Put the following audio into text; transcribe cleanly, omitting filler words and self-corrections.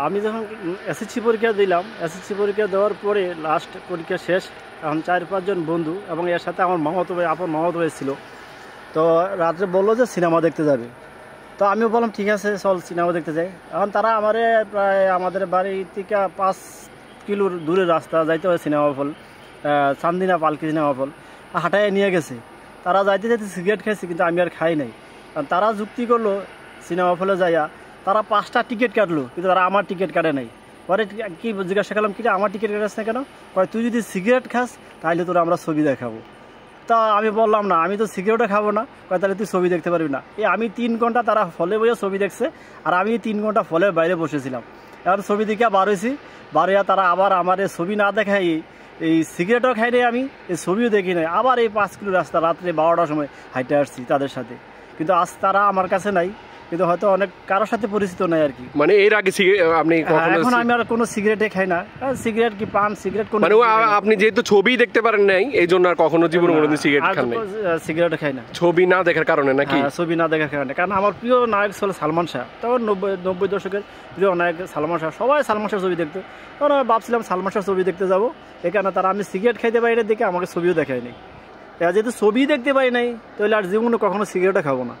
আমি যখন এসএসসি পরীক্ষা দিলাম, এসএসসি পরীক্ষা দেওয়ার পরে লাস্ট পরীক্ষা শেষ, এখন 4-5 জন বন্ধু এবং এর সাথে আমার মামাতো ভাই, আপন মামাতো ভাই ছিল। তো রাত্রে বললো যে সিনেমা দেখতে যাবে। তো আমিও বললাম ঠিক আছে চল সিনেমা দেখতে যাই। এখন তারা প্রায় আমাদের বাড়ি থেকে 5 কিলোর দূরের রাস্তা যাইতে হয় সিনেমা হল, চান্দিনা পালকি সিনেমা হল, হাঁটায় নিয়ে গেছে। তারা যাইতে যাইতে সিগারেট খাইছে, কিন্তু আমি আর খাই নাই। কারণ তারা যুক্তি করলো সিনেমা হলে যাইয়া তারা 5টা টিকিট কাটলো, কিন্তু তারা আমার টিকিট কাটে নাই। পরে কি জিজ্ঞাসা করলাম কি আমার টিকিট কাটাস না কেন? কয় তুই যদি সিগারেট খাস তাহলে তোরা আমরা ছবি দেখাবো। তা আমি বললাম না, আমি তো সিগারেটও খাবো না। কয় তাহলে তুই ছবি দেখতে পারবি না। আমি 3 ঘন্টা তারা ফলে বসে ছবি দেখছে, আর আমি 3 ঘন্টা ফলের বাইরে বসেছিলাম। এখন ছবি দেখে বার হয়েছি, বার হইয়া তারা আবার আমার এই ছবি না দেখাই এই সিগারেটও খাই নাই, আমি এই ছবিও দেখি নাই। আবার এই 5 কিলো রাস্তা রাত্রে 12টার সময় হাইটে আসছি তাদের সাথে। কিন্তু আজ তারা আমার কাছে নাই, কিন্তু হয়তো অনেক কারোর সাথে পরিচিত নাই আর কি। মানে এর আগে আপনি এখন আমি আর কোনো সিগারেটে খাই না। সিগারেট কি পান সিগারেট কোন, মানে আপনি যেহেতু ছবি দেখতে পারেন নাই এই জন্য আর কখনো জীবনে কোনোদিন সিগারেট খান নাই? সিগারেট খাই না ছবি না দেখার কারণে নাকি? ছবি না দেখার কারণে। কারণ আমার প্রিয় নায়ক ছিল সালমান শাহ। তখন 90 দশকের প্রিয় নায়ক সালমান শাহ, সবাই সালমান শাহ ছবি দেখতো। তখন আমি ভাবছিলাম সালমান শাহ ছবি দেখতে যাবো। এখানে তারা আমি সিগারেট খাইতে পারি না দেখে আমাকে ছবিও দেখায় নাই। যেহেতু ছবি দেখতে পাই নাই তাহলে আর জীবনে কখনো সিগারেটও খাবো না।